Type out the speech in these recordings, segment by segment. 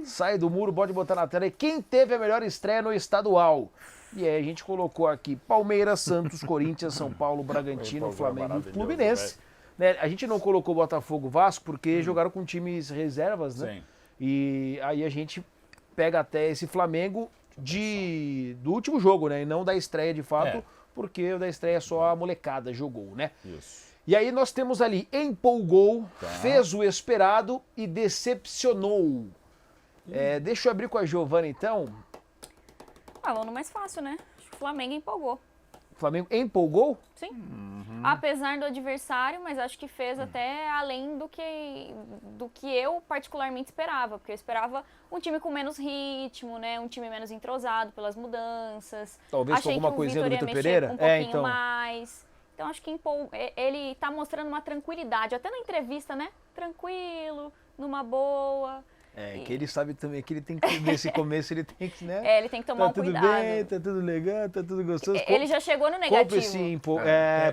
Sai do muro, pode botar na tela aí. Quem teve a melhor estreia no estadual? E aí a gente colocou aqui Palmeiras, Santos, Corinthians, São Paulo, Bragantino, Flamengo e Fluminense. Né? A gente não colocou Botafogo, Vasco porque jogaram com times reservas, né? Sim. E aí a gente pega até esse Flamengo do último jogo, né? E não da estreia de fato, porque o da estreia só a molecada jogou, né? Isso. E aí nós temos ali, empolgou, fez o esperado e decepcionou. Deixa eu abrir com a Giovana, então. Vamos no mais fácil, né? Acho que o Flamengo empolgou. O Flamengo empolgou? Sim. Apesar do adversário, mas acho que fez até além do que eu particularmente esperava. Porque eu esperava um time com menos ritmo, né? Um time menos entrosado pelas mudanças. Talvez com alguma coisinha do Vitor Pereira? Um pouquinho mais. Então acho que ele tá mostrando uma tranquilidade. Até na entrevista, né? Tranquilo, numa boa. Que ele sabe também que ele tem que, nesse começo, ele tem que, né? Ele tem que tomar um cuidado. Tá tudo bem, tá tudo legal, tá tudo gostoso. Ele já chegou no negativo.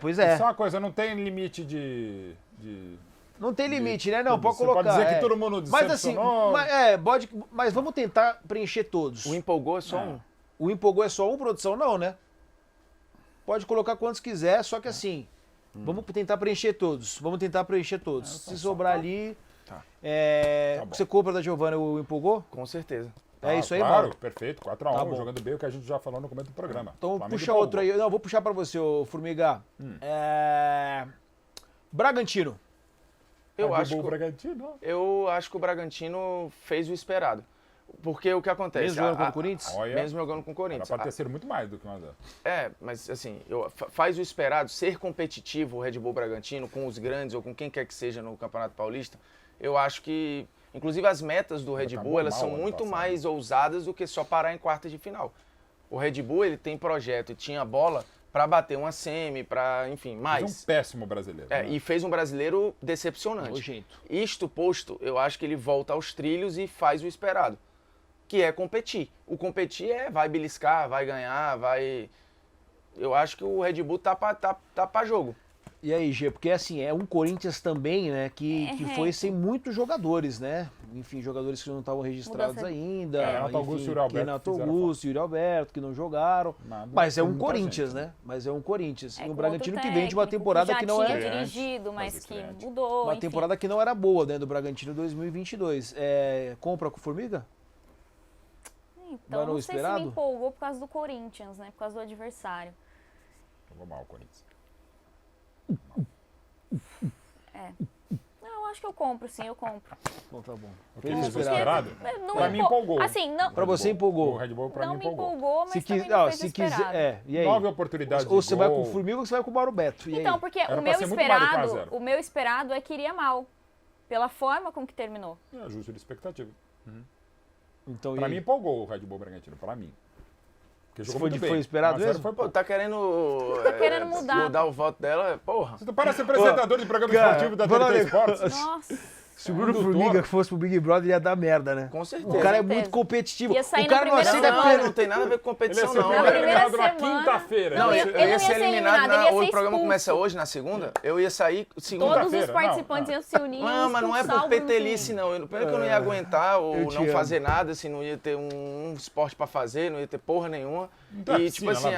Pois é. Só uma coisa, não tem limite de... Não tem limite, né? Não, pode Você colocar. Pode dizer que todo mundo decepcionou. Mas assim, mas vamos tentar preencher todos. O empolgou é só um. O empolgou é só um, produção? Não, né? Pode colocar quantos quiser, só que assim, vamos tentar preencher todos. Se sobrar ali... Você compra da Giovana o empolgou? Com certeza. É isso aí, claro, Mauro? Perfeito, 4x1, Tá bom. jogando bem o que a gente já falou no começo do programa. Então puxa outro aí. Não, vou puxar pra você, ô Formiga. Bragantino. Eu acho que o Bragantino fez o esperado. Porque o que acontece... Mesmo jogando com o Corinthians? Mesmo jogando com o Corinthians. Pode ter sido muito mais do que uma zero. Mas assim, faz o esperado, ser competitivo o Red Bull Bragantino com os grandes ou com quem quer que seja no Campeonato Paulista, eu acho que, inclusive as metas do Red Bull, elas são muito mais ousadas do que só parar em quartas de final. O Red Bull, ele tem projeto e tinha bola para bater uma semi, para, enfim, mais. Fez um péssimo brasileiro. Né? E fez um brasileiro decepcionante. Nojento. Isto posto, eu acho que ele volta aos trilhos e faz o esperado, que é competir. O competir vai beliscar, vai ganhar, vai... Eu acho que o Red Bull tá pra jogo. E aí, Gê, porque assim, é um Corinthians também, né, que foi sem muitos jogadores, né? Enfim, jogadores que não estavam registrados ainda. Renato Augusto e Yuri Alberto. Renato Augusto e Yuri Alberto, que não jogaram. Mas é um Corinthians, né? Mas é um Corinthians. E o Bragantino que vem de uma temporada que não era... dirigido, mas que mudou, Uma temporada que não era boa, né, do Bragantino 2022. Compra com Formiga? Então, não sei se me empolgou por causa do Corinthians, né? Por causa do adversário. Jogou mal o Corinthians. Não, acho que eu compro, sim, eu compro. Bom, tá bom. Fez o esperado? Pra mim empolgou. Assim, não... Pra você empolgou. O Red Bull pra não mim me empolgou, mas também não fez se quiser, e aí? 9 oportunidades Ou você de vai gol. com o Formiga ou você vai com o Mauro Beto. Então, porque o meu esperado é que iria mal. Pela forma como que terminou. É ajuste de expectativa. Então, pra mim empolgou o Red Bull Bragantino, pra mim. Porque jogou muito bem. Foi esperado mesmo? Pô, tá querendo mudar o voto dela, porra. Você parece ser apresentador de programa esportivo da TNT Esportes. Nossa. Se o Bruno Formiga fosse pro Big Brother, ia dar merda, né? Com certeza. O cara é muito competitivo. Ia sair o cara na primeira semana. Não tem nada a ver com competição, Ele ia ser não. eliminado na quinta-feira. Não, eu ia ser eliminado. O programa expulso. começa hoje, na segunda. Eu ia sair segunda-feira. Todos os participantes iam se unir. Não, mas não é por petelice, não. Primeiro que eu não ia aguentar ou não fazer nada, assim, não ia ter um esporte pra fazer, não ia ter porra nenhuma. E tipo assim,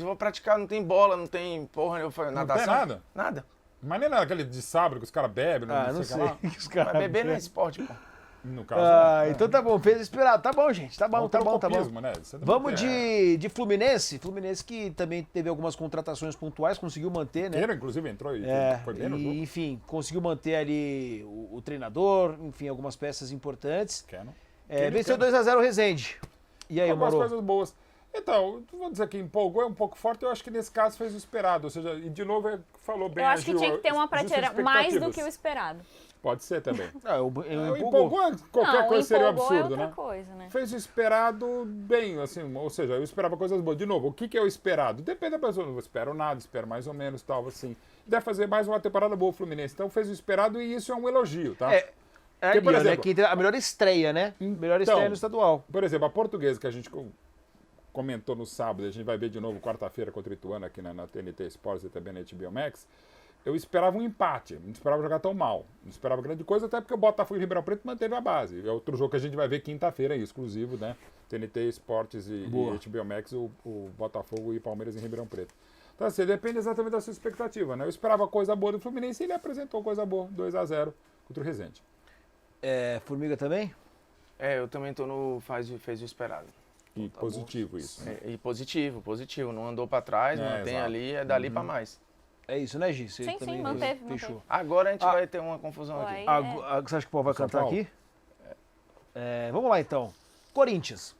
vou praticar, não tem bola, não tem porra, natação. Não tem nada? Nada. Mas nem era aquele de sábado que os caras bebem, não sei. Mas beber não é esporte, pô. No caso, então tá bom, fez esperado. Tá bom, gente. Tá bom. Né? Vamos de Fluminense. Fluminense que também teve algumas contratações pontuais, conseguiu manter, né? Queira, inclusive, entrou e foi bem no jogo. Enfim, conseguiu manter ali o treinador, enfim, algumas peças importantes. Venceu 2x0 o Resende. E aí, Mauro? Algumas coisas boas. Então, vou dizer que empolgou, é um pouco forte, eu acho que nesse caso fez o esperado, ou seja, e de novo falou bem. Eu acho que tinha que ter uma prateleira mais do que o esperado. Pode ser também. Empolgou. Qualquer coisa seria um absurdo, né? Coisa, né? Fez o esperado bem, assim, ou seja, eu esperava coisas boas. De novo, o que é o esperado? Depende da pessoa, não espero nada, espero mais ou menos, tal, assim. Deve fazer mais uma temporada boa o Fluminense, então fez o esperado e isso é um elogio, tá? Porque, por exemplo, a melhor estreia, né? Melhor estreia no estadual. Por exemplo, a Portuguesa, que a gente comentou no sábado, a gente vai ver de novo quarta-feira contra o Ituano aqui na TNT Sports e também na HBO Max. eu esperava um empate, não esperava jogar tão mal, não esperava grande coisa, até porque o Botafogo e Ribeirão Preto manteve a base. É outro jogo que a gente vai ver quinta-feira, exclusivo, né? TNT Esportes e HBO Max, o Botafogo e Palmeiras em Ribeirão Preto. Então, assim, depende exatamente da sua expectativa, né? Eu esperava coisa boa do Fluminense e ele apresentou coisa boa, 2-0 contra o Resende. Formiga também? Eu também tô no fez o esperado. E positivo isso. Né? E positivo. Não andou pra trás, mantém exato. ali, é dali pra mais. É isso, né, Gi? Você Sim, também manteve. Agora a gente vai ter uma confusão aqui. Você acha que o Paulo vai São cantar Paulo? aqui? Vamos lá, então. Corinthians.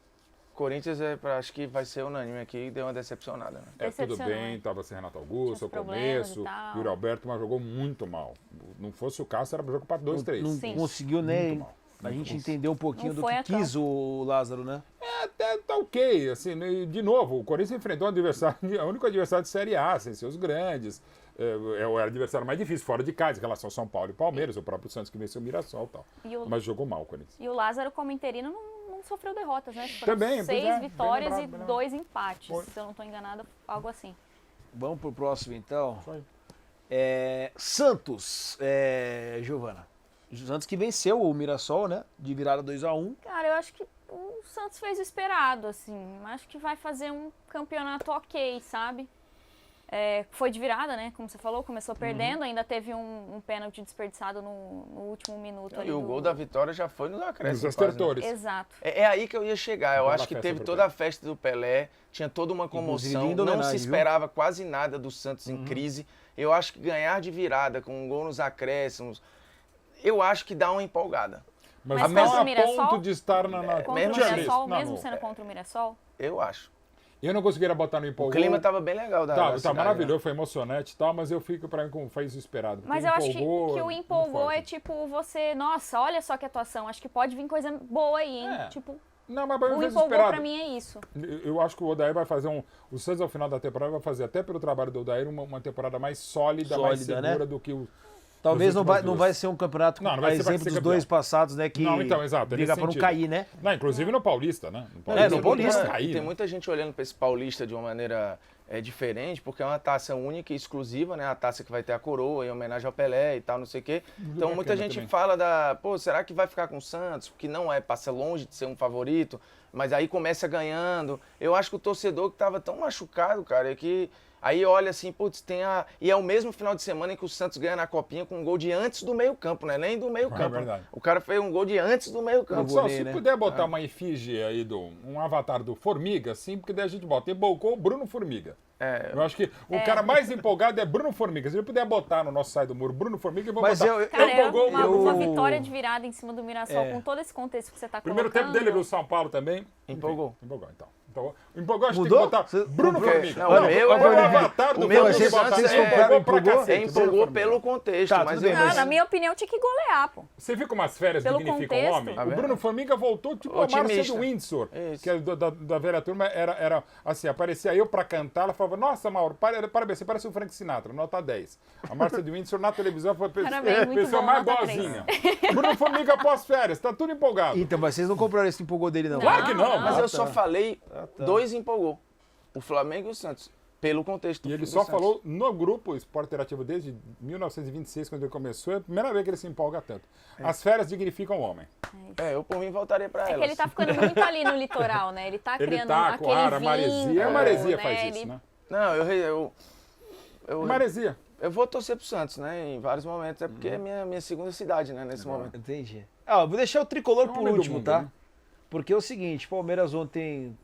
Corinthians, acho que vai ser unânime aqui, deu uma decepcionada. Né? Tudo Decepcionou, bem, tava sem Renato Augusto, Tinha o os problemas começo, e tal. Yuri Alberto, mas jogou muito mal. Não fosse o caso, era jogo para 2-3. Não Sim. conseguiu nem... mal. A gente entendeu um pouquinho Não do foi que a quis o Lázaro, né? Até tá ok, assim, né? De novo, o Corinthians enfrentou um adversário, o único adversário de Série A, sem seus grandes, era o adversário mais difícil, fora de casa, em relação ao São Paulo e Palmeiras, o próprio Santos que venceu o Mirassol e tal. Mas jogou mal o Corinthians. E o Lázaro, como interino, não sofreu derrotas, né? Foram Também, 6 bem vitórias lembrado, e 2 empates, Foi. se eu não estou enganada, algo assim. Vamos pro próximo, então. Isso aí. Santos, Giovana. O Santos que venceu o Mirassol, né? De virada 2-1. Cara, eu acho que o Santos fez o esperado, assim. Acho que vai fazer um campeonato ok, sabe? Foi de virada, né? Como você falou, começou perdendo, ainda teve um pênalti desperdiçado no último minuto. E o gol da vitória já foi nos acréscimos. Nos quase, né? estertores. Exato. É aí que eu ia chegar. Eu Toda acho a que festa teve pro toda Pelé. a festa do Pelé, tinha toda uma Inclusive, comoção, linda não homenagem, se viu? esperava quase nada do Santos em crise. Eu acho que ganhar de virada, com um gol nos acréscimos, eu acho que dá uma empolgada. Mas Mas não contra o a Mirassol? ponto de estar na Contra o mesmo Mirassol, Não, mesmo não. sendo contra o Mirassol? Eu acho. Eu não conseguiria botar no O empolgou. clima tava bem legal da Tá cidade, maravilhoso, né? foi emocionante e tal, mas eu fico pra mim como fez o esperado. porque Mas eu acho que empolgou, o muito empolgou forte. é tipo você, nossa, olha só que atuação, acho que pode vir coisa boa aí, hein? Tipo, Não, mas pra mim o fez o empolgou esperado. pra mim é isso. Eu acho que o Odair vai fazer o Santos ao final da temporada vai fazer, até pelo trabalho do Odair, uma temporada mais sólida, mais Sólida, segura né? do que o. Talvez das não últimas vai duas. ser um campeonato Não, com não vai ser- vai exemplo ser dos campeão. dois passados, né? Que Não, então, exato, é briga nesse pra não sentido. cair, né? Não, inclusive no Paulista, né? no Tem Paulista. muita- cair, Tem né? muita gente olhando para esse Paulista de uma maneira diferente, porque é uma taça única e exclusiva, né? A taça que vai ter a coroa em homenagem ao Pelé e tal, não sei o quê. Então bacana muita gente também. fala pô, será que vai ficar com o Santos? Porque não passa longe de ser um favorito, mas aí começa ganhando. Eu acho que o torcedor que tava tão machucado, cara, é que aí olha assim, putz, e é o mesmo final de semana em que o Santos ganha na Copinha com um gol de antes do meio-campo, né? Nem do meio-campo. verdade. O cara fez um gol de antes do meio-campo. Só, Bonê, se né? puder botar uma efígie aí, um avatar do Formiga, assim, porque daí a gente bota. Embocou o Bruno Formiga. Eu acho que o cara mais empolgado é Bruno Formiga. Se ele puder botar no nosso site do muro Bruno Formiga, eu vou Mas botar. Cara, empolgou o uma Bruno. vitória de virada em cima do Mirassol, com todo esse contexto que você tá Primeiro colocando. tempo dele, viu? São Paulo também. Empolgou. Enfim, empolgou, então. Empolgou, acho que Mudou? tem que botar Você- Bruno Porque- Formiga. não, o meu o é- avatar do o meu Bruno vocês- botar. vocês Empolgou pra empolgou? cacete, Empolgou Bruno Formiga. pelo contexto, Tá, mas tudo bem, eu- mas- Na minha opinião, tinha que golear, pô. Você viu como as férias Pelo dignificam o contexto. homem? Tá O vendo? Bruno Formiga voltou tipo a Márcia Otimista. do Windsor, Isso. que é da velha turma, era assim, aparecia eu pra cantar, ela falava, nossa, Mauro, parabéns, você parece o Frank Sinatra, nota 10. A Márcia do Windsor na televisão foi a Parabéns, muito pessoa bom, mais nota boazinha. Bruno Formiga após férias, tá tudo empolgado. Então, mas vocês não compraram esse empolgou dele, não. Claro que não, Mas mas eu só falei, tá. dois empolgou. O Flamengo e o Santos. Pelo contexto. E ele do só Santos. falou no grupo Esporte Interativo desde 1926, quando ele começou, é a primeira vez que ele se empolga tanto. As férias dignificam o homem. Eu por mim voltaria pra É elas. que ele tá ficando muito ali no litoral, né? Ele tá Ele criando tá com aquele a vínculo, maresia. A maresia né? faz isso, Ele- né? Não, Maresia. eu vou torcer pro Santos, né? Em vários momentos. É porque é minha segunda cidade, né? Nesse momento. Entendi. Vou deixar o tricolor por Homem do último, mundo, tá? né? Porque é o seguinte, Palmeiras ontem...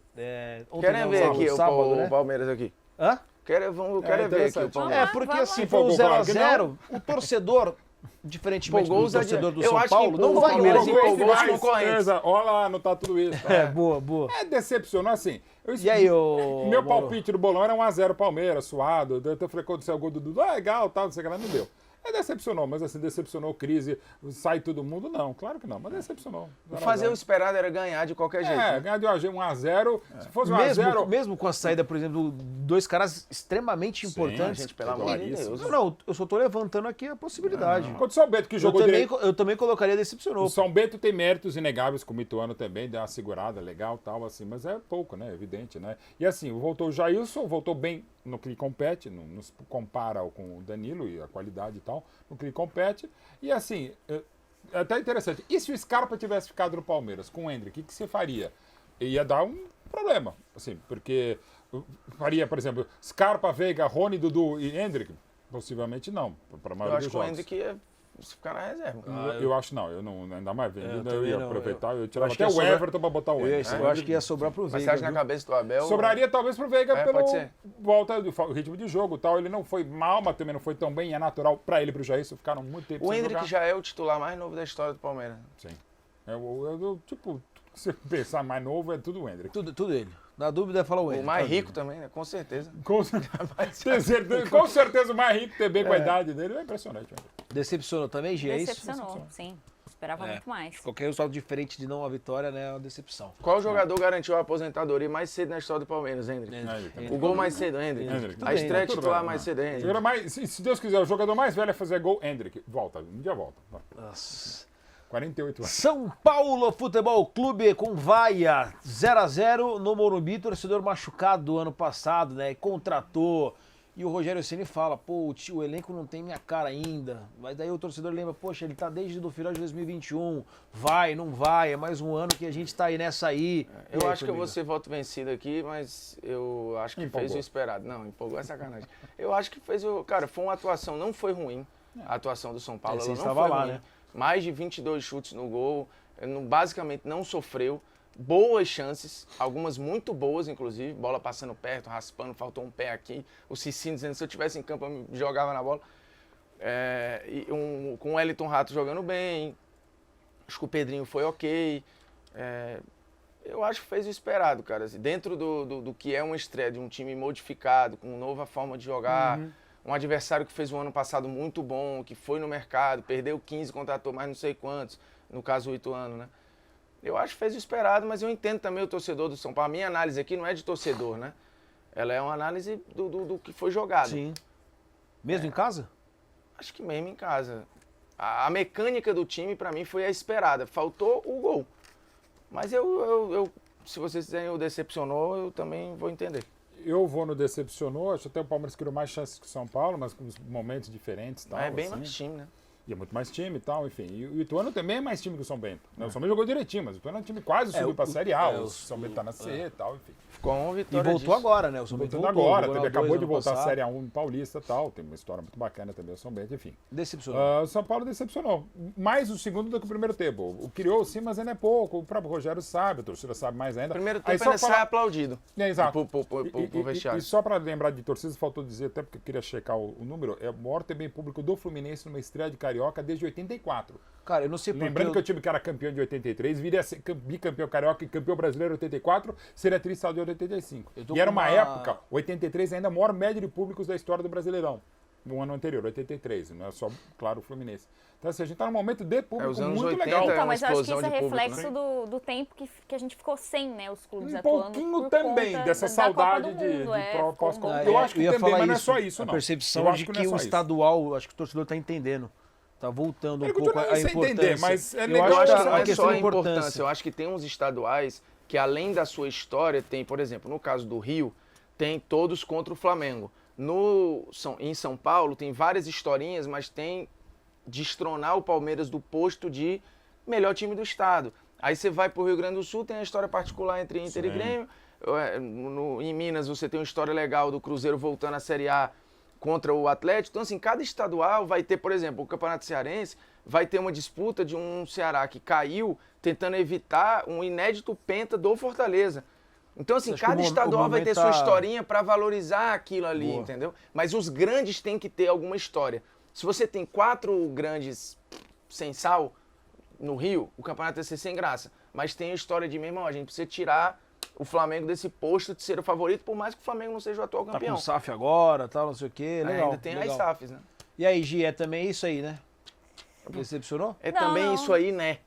ontem Querem não, ver sábado, aqui sábado, o né? Palmeiras aqui? Hã? Eu quero ver aqui o interessante. Palmeiras. Porque vamos assim, lá. foi um Empolgou, claro que 0x0, o torcedor, diferentemente Empolgou do os torcedor do eu São acho que Paulo, não empolgou vai o Palmeiras, mesmo. empolgou os concorrentes. Olha lá, não tá tudo isso. Boa. Decepcionou assim. E aí, ô... Meu Mauro? palpite do bolão era 1x0 Palmeiras, suado. Eu falei, quando saiu o gol do Dudu, legal, tal, não sei o que lá, não deu. Decepcionou, mas assim, decepcionou, crise, sai todo mundo, não, claro que não, mas decepcionou. Fazer o esperado era ganhar de qualquer jeito. né? ganhar de 1x0, se fosse 1x0... Mesmo com a saída, por exemplo, dois caras extremamente importantes. gente, pelo amor de Deus. Não, eu só tô levantando aqui a possibilidade. Contra o São Bento, que Eu jogou também, direito. eu também colocaria decepcionou. O São Bento tem méritos inegáveis, como o Ituano também, deu uma segurada legal tal, assim, mas é pouco, né? Evidente, né? E assim, voltou o Jailson, voltou bem no que compete, não se compara com o Danilo e a qualidade e tal, no que compete. E assim, é até interessante. E se o Scarpa tivesse ficado no Palmeiras com o Endrick, o que você faria? Ia dar um problema, assim, porque faria, por exemplo, Scarpa, Veiga, Rony, Dudu e Endrick? Possivelmente não, para a maioria dos jogos. Eu acho que o Endrick ia ficar na reserva. Eu acho não, eu não, ainda mais vendido, eu ia aproveitar, eu tirava acho até que o ia Everton para botar o Endrick. Eu acho que ia sobrar pro Veiga. Mas você acha na cabeça do Abel? Sobraria talvez pro Veiga pelo pode ser. volta do ritmo de jogo e tal. Ele não foi mal, mas também não foi tão bem. É natural para ele e pro Jair, ficaram muito tempo O sem Endrick jogar. já é o titular mais novo da história do Palmeiras. Sim. Tipo, se você pensar mais novo, é tudo o Endrick. Tudo ele. Na dúvida, fala o Endrick. O mais rico também, né? Com certeza. Com certeza o mais rico também com a idade dele. É impressionante. Decepcionou também, Gia? Decepcionou, sim. Esperava muito mais. Qualquer resultado diferente de não a vitória, né, é uma decepção. Qual jogador garantiu a aposentadoria mais cedo na história do Palmeiras, Endrick? Endrick. O gol mais cedo, Endrick. A estreia titular mais cedo, Endrick. Se Deus quiser, o jogador mais velho a fazer gol, Endrick. Volta, um dia volta. Nossa. 48 anos. São Paulo Futebol Clube com vaia 0-0 no Morumbi, torcedor machucado do ano passado, né? Contratou. E o Rogério Ceni fala, pô, o elenco não tem minha cara ainda. Mas daí o torcedor lembra, poxa, ele tá desde o final de 2021. Vai, não vai, é mais um ano que a gente tá aí nessa aí. Eu acho que eu vou ser voto vencido aqui, mas eu acho que fez o esperado. Não, empolgou é sacanagem. Eu acho que fez o... Cara, foi uma atuação, não foi ruim. A atuação do São Paulo, ela não foi lá, ruim. Né? Mais de 22 chutes no gol, basicamente não sofreu. Boas chances, algumas muito boas, inclusive. Bola passando perto, raspando, faltou um pé aqui. O Cicinho dizendo que se eu tivesse em campo, eu me jogava na bola. Com o Wellington Rato jogando bem. Acho que o Pedrinho foi ok. Eu acho que fez o esperado, cara. Assim, dentro do que é uma estreia de um time modificado, com nova forma de jogar. Um adversário que fez um ano passado muito bom, que foi no mercado, perdeu 15, contratou mais não sei quantos, no caso o Ituano, né? Eu acho que fez o esperado, mas eu entendo também o torcedor do São Paulo. A minha análise aqui não é de torcedor, né? Ela é uma análise do que foi jogado. Sim. Mesmo em casa? Acho que mesmo em casa. A mecânica do time, pra mim, foi a esperada. Faltou o gol. Mas se vocês dizerem o decepcionou, eu também vou entender. Eu vou no decepcionou, acho até o Palmeiras criou mais chances que o São Paulo, mas com momentos diferentes. Tal, é bem assim. mais time, né? E é muito mais time e tal, enfim. E o Ituano também é mais time que o São Bento. Né? O São Bento jogou direitinho, mas o Ituano é um time quase subiu pra Série A. O São Bento tá na C e tal, enfim. Ficou uma vitória. E voltou agora, né? O São Bento voltou agora, também acabou de voltar passado. à Série A1 Paulista e tal. Tem uma história muito bacana também, o São Bento, enfim. Decepcionou. O São Paulo decepcionou. Mais o segundo do que o primeiro tempo. O criou sim, mas ainda é pouco. O próprio Rogério sabe, a torcida sabe mais ainda. Primeiro tempo ainda sai aplaudido. Exato. Pro vestiário. E só para lembrar de torcidas, faltou dizer, até porque eu queria checar o número, é o maior também público do Fluminense numa estreia de Carioca desde 84. Cara, eu não sei Lembrando que o time que era campeão de 83 viria a ser bicampeão carioca e campeão brasileiro em 84, seria tristado de 85. E era uma época, 83 ainda a maior média de públicos da história do Brasileirão. No ano anterior, 83, não é só, claro, o Fluminense. Então, assim, a gente tá num momento de público os anos muito 80, legal. Então, mas eu acho que isso é público, reflexo né? do tempo que a gente ficou sem, né, os clubes Um atuando. pouquinho por também conta dessa da saudade Copa do Mundo, de pós-Copa. Eu acho que ia também, falar mas não é isso, só isso, não. A percepção Eu de acho que não é o só isso. estadual, acho que o torcedor tá entendendo. Tá voltando Ele um pouco continua a sem importância. entender, mas é Eu legal. Eu acho que a não é questão só da a importância. Eu acho que tem uns estaduais que, além da sua história, tem, por exemplo, no caso do Rio, tem todos contra o Flamengo. Em São Paulo, tem várias historinhas, mas tem destronar o Palmeiras do posto de melhor time do estado. Aí você vai pro Rio Grande do Sul, tem a história particular entre Inter e Grêmio. Em Minas, você tem uma história legal do Cruzeiro voltando à Série A contra o Atlético. Então, assim, cada estadual vai ter, por exemplo, o Campeonato Cearense vai ter uma disputa de um Ceará que caiu tentando evitar um inédito penta do Fortaleza. Então, assim, cada estadual vai ter sua historinha para valorizar aquilo ali, entendeu? Mas os grandes têm que ter alguma história. Se você tem 4 grandes sem sal no Rio, o campeonato vai ser sem graça. Mas tem a história de, meu irmão, a gente precisa tirar o Flamengo desse posto de ser o favorito, por mais que o Flamengo não seja o atual campeão. Tá com o SAF agora, tal, não sei o quê. Legal, ainda tem legal. as SAFs, né? E aí, Gi, é também isso aí, né? Decepcionou? É Não, também não. isso aí, né?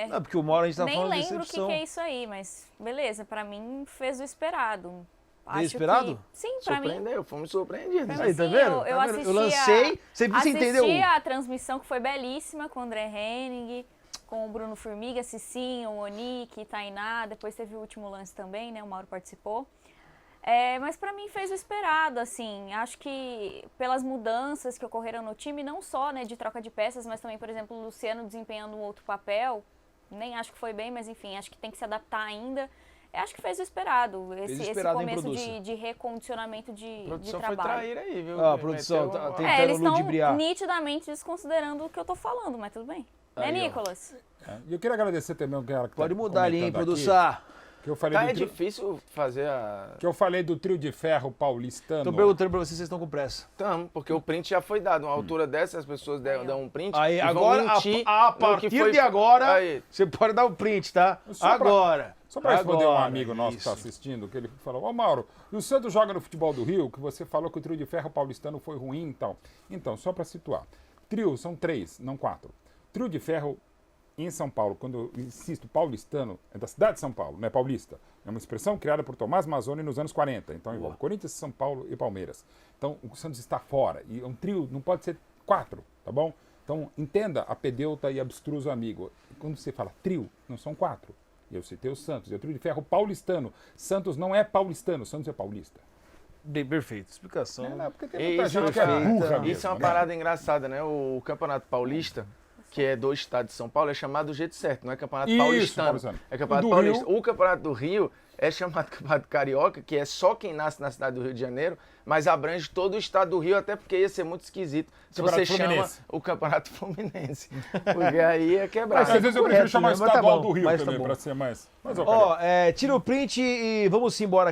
Não, porque uma hora a gente tá Nem falando de lembro o decepção. que é isso aí, mas beleza, pra mim fez o esperado. Fez o esperado? Que, sim, pra mim. Surpreendeu, fomos surpreendidos. Aí, tá Assim, vendo? Eu Tá vendo? assisti Eu lancei, você entendeu? Assisti a transmissão que foi belíssima com o André Henning, com o Bruno Formiga, Cicinho, o Onique, Tainá, depois teve o último lance também, né? O Mauro participou. Mas para mim fez o esperado, assim. Acho que pelas mudanças que ocorreram no time, não só, né, de troca de peças, mas também, por exemplo, o Luciano desempenhando um outro papel. Nem acho que foi bem, mas enfim, acho que tem que se adaptar ainda. Acho que fez o esperado. Esse começo de recondicionamento de trabalho. A produção foi traíra aí, viu? A produção tá tentando eles ludibriar. estão nitidamente desconsiderando o que eu tô falando, mas tudo bem. Aí, né, Nicolas? E eu queria agradecer também o cara que Pode tá mudar ali, hein, comentando produção. aqui, que eu falei do trio, difícil fazer a... que eu falei do trio de ferro paulistano. Tô perguntando pra vocês estão com pressa. Estamos, porque o print já foi dado. Uma altura dessa, as pessoas dão um print Aí, e agora, vão mentir a no que partir foi... de agora, Aí. você pode dar o print, tá? Só pra responder um Agora, amigo nosso que isso. está assistindo, que ele falou, ô Mauro, e o Santos joga no futebol do Rio, que você falou que o trio de ferro paulistano foi ruim e tal. Então, só para situar, trio são 3, não 4. Trio de ferro em São Paulo, quando eu insisto, paulistano, é da cidade de São Paulo, não é paulista. É uma expressão criada por Tomás Mazzoni nos anos 40. Então envolve Corinthians, São Paulo e Palmeiras. Então o Santos está fora. E um trio não pode ser 4, tá bom? Então entenda a pedeuta e abstruso amigo. Quando você fala trio, não são 4. E eu citei o Santos. E o trio de ferro paulistano. Santos não é paulistano, Santos é paulista. Bem, perfeito. Explicação. Não, porque tem muita gente que é perfeita. burra Isso mesmo, é uma né? parada engraçada, né? O Campeonato Paulista, que é do estado de São Paulo, é chamado do jeito certo, não é Campeonato Isso, Paulistano. paulistano. É Campeonato O do Paulista. Rio- O Campeonato do Rio é chamado Campeonato Carioca, que é só quem nasce na cidade do Rio de Janeiro, mas abrange todo o estado do Rio, até porque ia ser muito esquisito se você Campeonato chama Fluminense. o Campeonato Fluminense. Porque aí é Mas quebrado. às vezes eu correto, prefiro chamar né? Mas tá estadual bom, do Rio mas tá também, bom. para ser mais... Mas, Ó, tira o print e vamos embora.